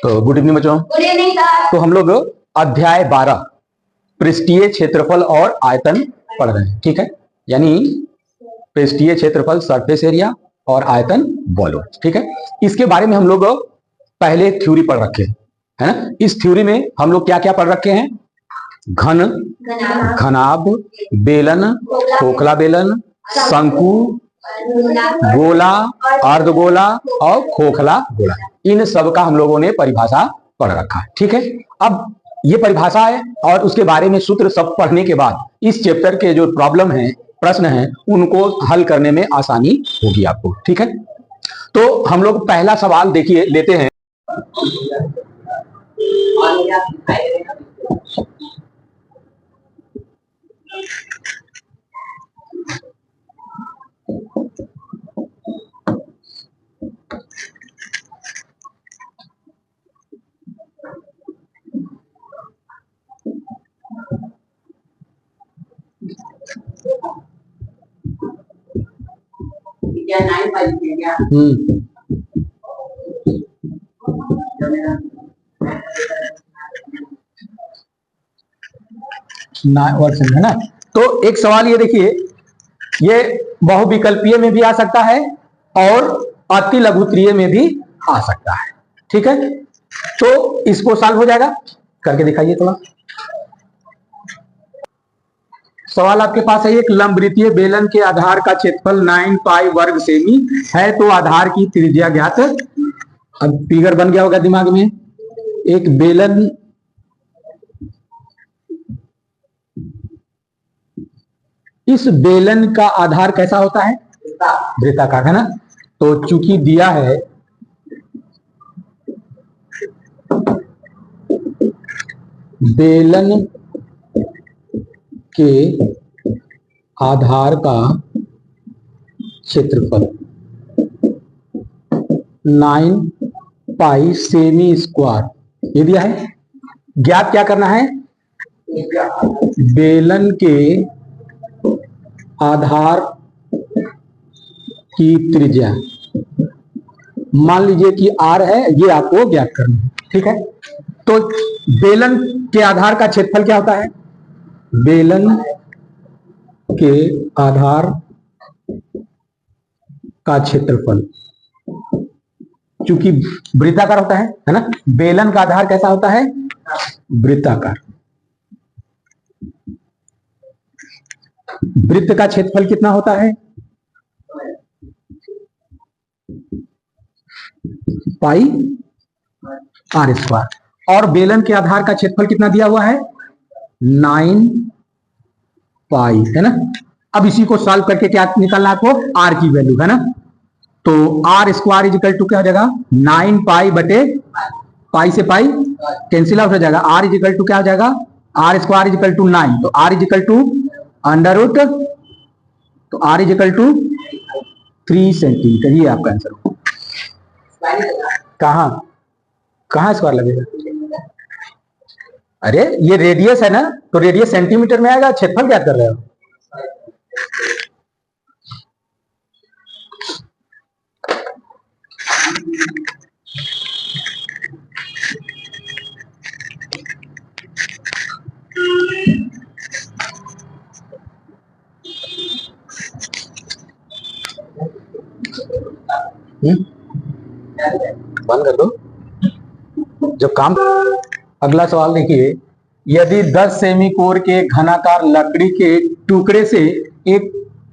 तो good evening बच्चों। Good evening sir. तो हम लोग अध्याय 12 पृष्ठीय क्षेत्रफल और आयतन पढ़ रहे हैं, ठीक है। यानी पृष्ठीय क्षेत्रफल सरफेस एरिया और आयतन वॉल्यूम, ठीक है। इसके बारे में हम लोग पहले थ्योरी पढ़ रखे हैं, है ना। इस थ्योरी में हम लोग क्या क्या पढ़ रखे हैं? घन, घनाभ, बेलन, खोखला बेलन, शंकु, गोला, अर्धगोला और खोखला गोला, इन सब का हम लोगों ने परिभाषा पढ़ रखा है, ठीक है। अब ये परिभाषा है और उसके बारे में सूत्र सब पढ़ने के बाद इस चैप्टर के जो प्रॉब्लम है, प्रश्न है, उनको हल करने में आसानी होगी आपको, ठीक है। तो हम लोग पहला सवाल देखिए लेते हैं। क्या 9 क्या? है ना। तो एक सवाल ये देखिए, ये बहुविकल्पीय में भी आ सकता है और अति लघुत्रीय में भी आ सकता है, ठीक है। तो इसको सॉल्व हो जाएगा, करके दिखाइए थोड़ा। सवाल आपके पास है, एक लंबवृत्तीय बेलन के आधार का क्षेत्रफल 9 पाई वर्ग सेमी है, तो आधार की त्रिज्या ज्ञात। अब फिगर बन गया होगा दिमाग में। एक बेलन, इस बेलन का आधार कैसा होता है? वृत्ताकार, है ना। तो चूंकि दिया है बेलन के आधार का क्षेत्रफल 9 पाई सेमी स्क्वायर, ये दिया है। ज्ञात क्या करना है? बेलन के आधार की त्रिज्या, मान लीजिए कि r है, ये आपको ज्ञात करना है, ठीक है। तो बेलन के आधार का क्षेत्रफल क्या होता है? बेलन के आधार का क्षेत्रफल, चूंकि वृत्ताकार होता है ना। बेलन का आधार कैसा होता है? वृत्ताकार। वृत्त का क्षेत्रफल कितना होता है? पाई आर स्क्वायर। और बेलन के आधार का क्षेत्रफल कितना दिया हुआ है? 9 पाई, है ना। अब इसी को सॉल्व करके क्या निकालना है आपको? आर की वैल्यू, है ना। तो आर स्क्वायर इजिकल टू क्या हो जाएगा? 9 पाई बटे पाई से पाई कैंसिल आउट हो जाएगा। आर इजिकल टू क्या हो जाएगा? आर स्क्वायर इजिकल टू 9, तो R is equal to under root, तो आर इजिकल टू 3 सेंटीमीटर। ये आपका आंसर। कहाँ कहाँ स्क्वायर लगेगा? अरे ये रेडियस है ना, तो रेडियस सेंटीमीटर में आएगा। क्षेत्रफल क्या कर रहे हो? बंद कर दो जब काम। अगला सवाल देखिए, यदि 10 सेमी कोर के घनाकार लकड़ी के टुकड़े से एक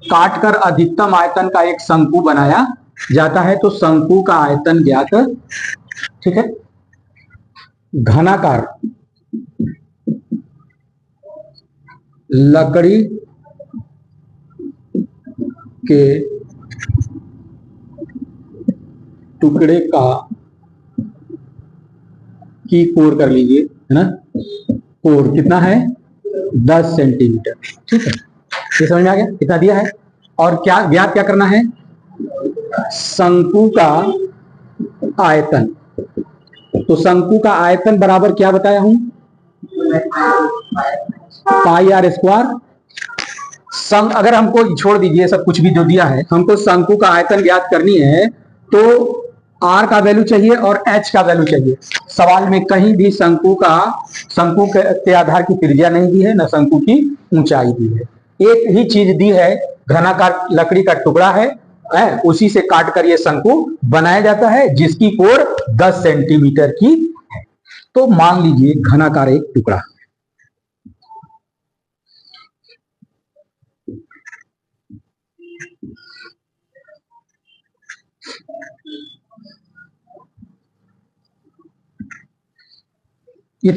काटकर अधिकतम आयतन का एक शंकु बनाया जाता है, तो शंकु का आयतन ज्ञात, ठीक है। घनाकार लकड़ी के टुकड़े का की कोर कर लीजिए, है ना। कोर कितना है? 10 सेंटीमीटर, ठीक है। ये समझ में आ गया कितना दिया है। और क्या ज्ञात क्या करना है? शंकु का आयतन। तो शंकु का आयतन बराबर क्या बताया हूं? पाई आर स्क्वायर। अगर हमको छोड़ दीजिए सब कुछ भी जो दिया है, हमको शंकु का आयतन ज्ञात करनी है, तो आर का वैल्यू चाहिए और एच का वैल्यू चाहिए। सवाल में कहीं भी शंकु के आधार की त्रिज्या नहीं दी है, न शंकु की ऊंचाई दी है। एक ही चीज दी है, घनाकार लकड़ी का टुकड़ा है, उसी से काट कर ये शंकु बनाया जाता है, जिसकी कोर 10 सेंटीमीटर की है। तो मान लीजिए घनाकार एक टुकड़ा, ये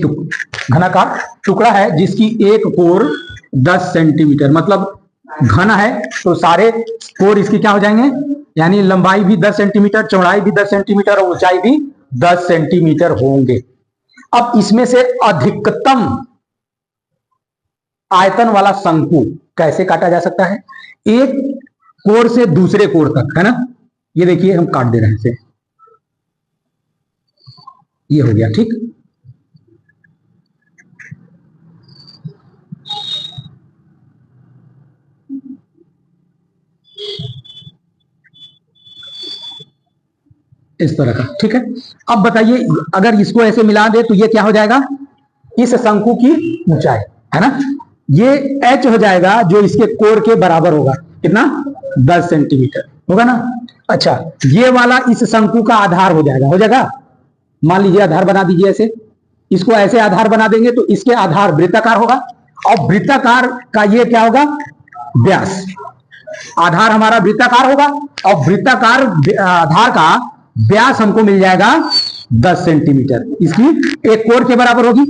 घनाकार टुकड़ा है जिसकी एक कोर 10 सेंटीमीटर, मतलब घन है तो सारे कोर इसकी क्या हो जाएंगे, यानी लंबाई भी 10 सेंटीमीटर, चौड़ाई भी 10 सेंटीमीटर और ऊंचाई भी 10 सेंटीमीटर होंगे। अब इसमें से अधिकतम आयतन वाला शंकु कैसे काटा जा सकता है, एक कोर से दूसरे कोर तक, है ना। ये देखिए हम काट दे रहे हैं इसे, ये हो गया, ठीक। इस तरह का, ठीक है। अब बताइए अगर इसको ऐसे मिला दे तो ये क्या हो जाएगा, इस शंकु की ऊंचाई, है ना, ये h हो जाएगा जो इसके कोर के बराबर होगा, कितना, 10 सेंटीमीटर होगा ना। अच्छा, ये वाला इस शंकु का आधार हो जाएगा, मान लीजिए आधार बना दीजिए ऐसे, इसको ऐसे आधार बना देंगे तो इसके आधार वृत्ताकार होगा, और वृत्ताकार का ये क्या होगा, व्यास। आधार हमारा वृत्ताकार होगा और वृत्ताकार आधार का व्यास हमको मिल जाएगा 10 सेंटीमीटर, इसकी एक कोर के बराबर होगी,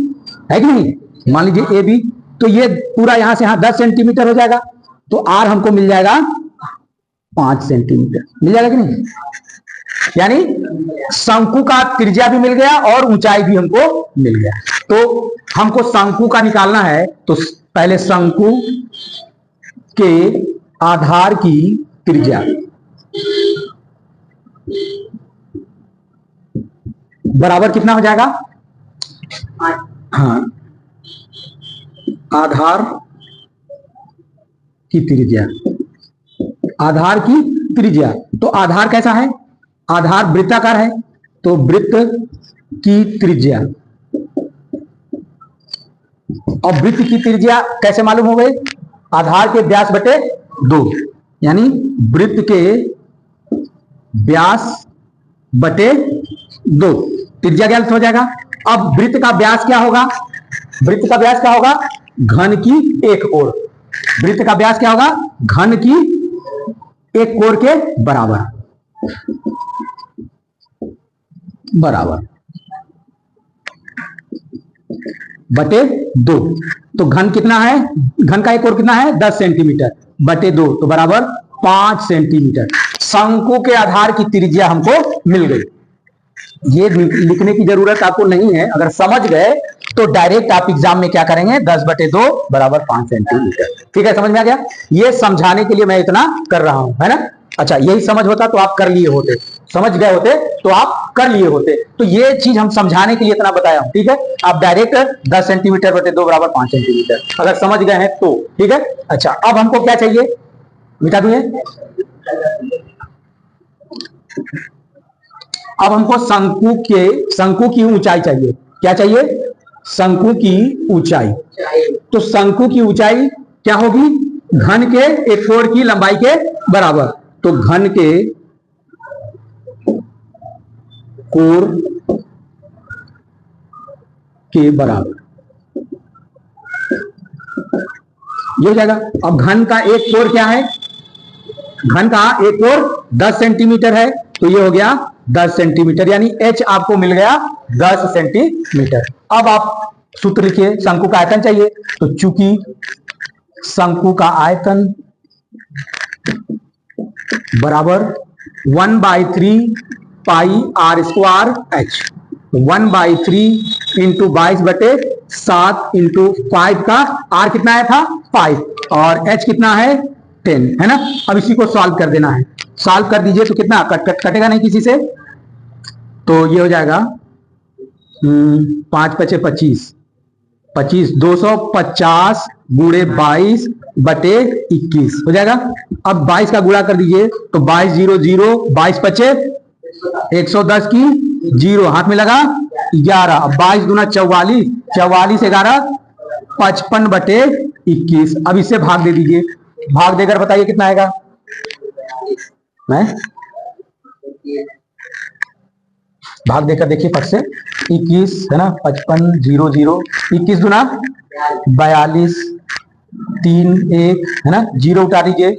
है कि नहीं। मान लीजिए ए बी, तो ये पूरा यहां से यहां 10 सेंटीमीटर हो जाएगा, तो आर हमको मिल जाएगा 5 सेंटीमीटर, मिल जाएगा कि नहीं। यानी शंकु का त्रिज्या भी मिल गया और ऊंचाई भी हमको मिल गया। तो हमको शंकु का निकालना है, तो पहले शंकु के आधार की त्रिज्या बराबर कितना हो जाएगा, हाँ, आधार की त्रिज्या, आधार की त्रिज्या। तो आधार कैसा है, आधार वृत्ताकार है, तो वृत्त की त्रिज्या, और वृत्त की त्रिज्या कैसे मालूम हो गई, आधार के व्यास बटे 2, यानी वृत्त के व्यास बटे 2, त्रिज्या ज्ञात हो जाएगा। अब वृत्त का व्यास क्या होगा, वृत्त का व्यास क्या होगा, घन की एक कोर, वृत्त का व्यास क्या होगा, घन की एक कोर के बराबर, बटे 2। तो घन कितना है, घन का एक कोर कितना है, 10 सेंटीमीटर बटे 2, तो बराबर 5 सेंटीमीटर। शंकु के आधार की त्रिज्या हमको मिल गई। ये लिखने की जरूरत आपको नहीं है, अगर समझ गए तो डायरेक्ट आप एग्जाम में क्या करेंगे, 10 बटे 2 बराबर 5 सेंटीमीटर। ठीक है, समझ में आ गया। ये समझाने के लिए मैं इतना कर रहा हूं, है ना। अच्छा, यही समझ होता तो आप कर लिए होते, समझ गए होते तो आप कर लिए होते। तो ये चीज हम समझाने के लिए इतना बताया हूं, ठीक है। आप डायरेक्ट 10 सेंटीमीटर बटे 2 बराबर 5 सेंटीमीटर अगर समझ गए हैं तो, ठीक है। अच्छा, अब हमको क्या चाहिए, मिटा दूं, अब हमको शंकु की ऊंचाई चाहिए। क्या चाहिए, शंकु की ऊंचाई। तो शंकु की ऊंचाई क्या होगी, घन के एक कोण की लंबाई के बराबर। तो घन के कोण के बराबर ये हो जाएगा। अब घन का एक कोण क्या है, घन का एक कोण 10 सेंटीमीटर है, तो ये हो गया 10 सेंटीमीटर, यानी h आपको मिल गया 10 सेंटीमीटर। अब आप सूत्र लिखिए, शंकु का आयतन चाहिए, तो चूंकि शंकु का आयतन बराबर 1/3 pi R square H, 1/3 into 22/7 into 5 का आर कितना आया था 5 और एच कितना है 10, है ना। अब इसी को सॉल्व कर देना है, सॉल्व कर दीजिए तो कितना कटेगा नहीं किसी से, तो ये हो जाएगा 5 × 25, 250 गुणे 22/21 हो जाएगा। अब 22 का गुणा कर दीजिए तो 22 0 0, 22 × 5 110 की 0 हाथ में लगा 11। अब 22 दूना 44, 44 11 55/21। अब इससे भाग दे दीजिए, भाग देकर बताइए कितना आएगा। मैं भाग देकर देखिए फट से, 21 है ना, 55 0 0, 21 दूना 42, 3 1 है ना, 0 उतार लीजिए,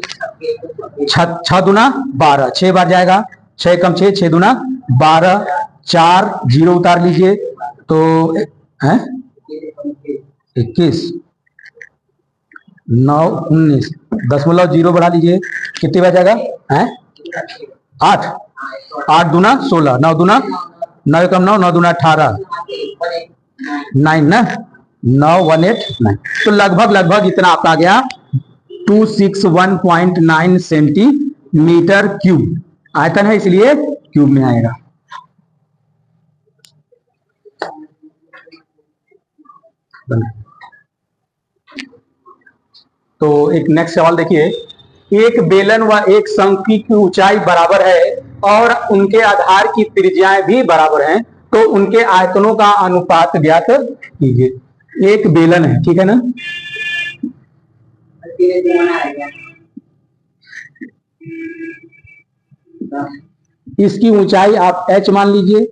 6 दूना 12, 6 बार जाएगा, 6 कम 6, 6 दूना 12, 4 0 उतार लीजिए तो है 21, 9 19, 0.0 बढ़ा लीजिए, कितनी बार जाएगा है 8, 8 दूना 16, 9 दूना 9 कम 9, 9 दूना 18, 9 ना, 9 189, तो लगभग इतना आपका आ गया 261.9 सेंटीमीटर क्यूब। आयतन है इसलिए क्यूब में आएगा। तो एक नेक्स्ट सवाल देखिए, एक बेलन व एक शंकु की ऊंचाई बराबर है और उनके आधार की त्रिज्याएं भी बराबर हैं, तो उनके आयतनों का अनुपात ज्ञात कीजिए। एक बेलन है, ठीक है ना, इसकी ऊंचाई आप h मान लीजिए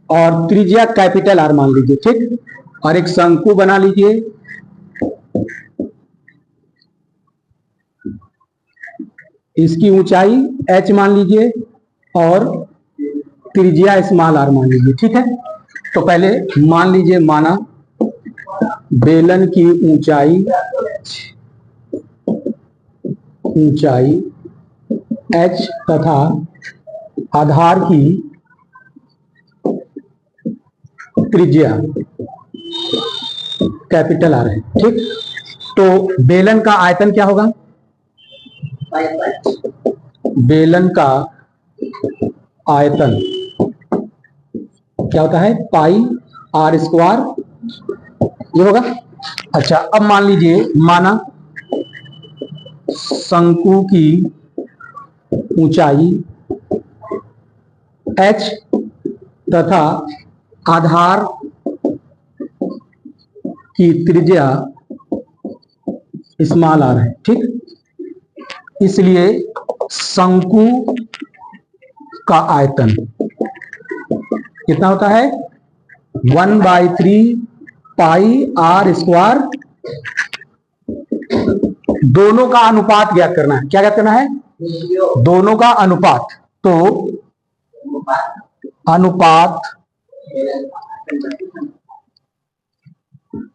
और त्रिज्या कैपिटल R मान लीजिए, ठीक। और एक शंकु बना लीजिए, इसकी ऊंचाई h मान लीजिए और त्रिज्या स्मॉल r मान लीजिए, ठीक है। तो पहले मान लीजिए, माना बेलन की ऊंचाई h तथा आधार की त्रिज्या कैपिटल R है, ठीक। तो बेलन का आयतन क्या होगा, बेलन का आयतन क्या होता है, पाई r स्क्वायर, ये होगा। अच्छा, अब मान लीजिए, माना शंकु की ऊंचाई h तथा आधार की त्रिज्या स्मॉल r है, ठीक। इसलिए शंकु का आयतन कितना होता है, 1/3 पाई r स्क्वायर। दोनों का अनुपात ज्ञात करना है, क्या ज्ञात करना है, दोनों का अनुपात। तो अनुपात,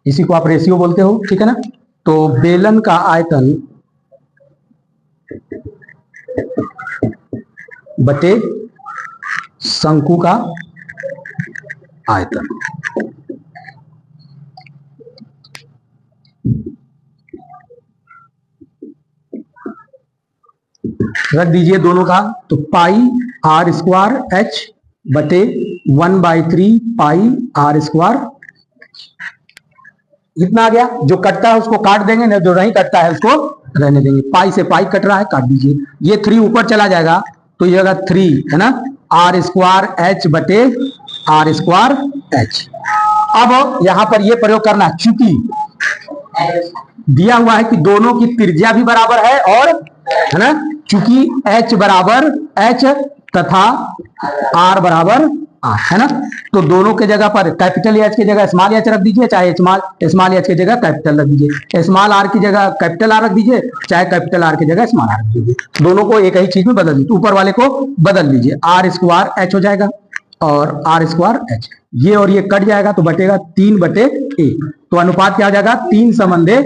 इसी को आप रेशियो बोलते हो, ठीक है ना। तो बेलन का आयतन बटे शंकु का आयतन। रख दीजिए दोनों का, तो पाई r स्क्वायर h बटे 1/3 पाई r स्क्वायर, इतना आ गया। जो कटता है उसको काट देंगे ना, जो नहीं कटता है उसको रहने देंगे। पाई से पाई कट रहा है, काट दीजिए। ये 3 ऊपर चला जाएगा तो ये होगा 3 है ना, r स्क्वायर h बटे r स्क्वायर h। अब यहां पर ये प्रयोग करना है, चूंकि दिया हुआ है कि दोनों की त्रिज्या भी बराबर है, और है ना, चूंकि h बराबर h तथा r बराबर r है ना, तो दोनों के जगह पर कैपिटल एच की जगह स्मॉल एच रख दीजिए, चाहे स्मॉल एच की जगह कैपिटल रख दीजिए, स्मॉल आर की जगह कैपिटल आर रख दीजिए, चाहे कैपिटल आर की जगह स्मॉल आर रख दीजिए। दोनों को एक ही चीज में बदल दीजिए, ऊपर वाले को बदल लीजिए, r स्क्वायर h हो जाएगा और r स्क्वायर h, ये और ये कट जाएगा तो बटेगा 3/1। तो अनुपात क्या हो जाएगा, 3 संबंधे,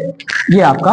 ये आपका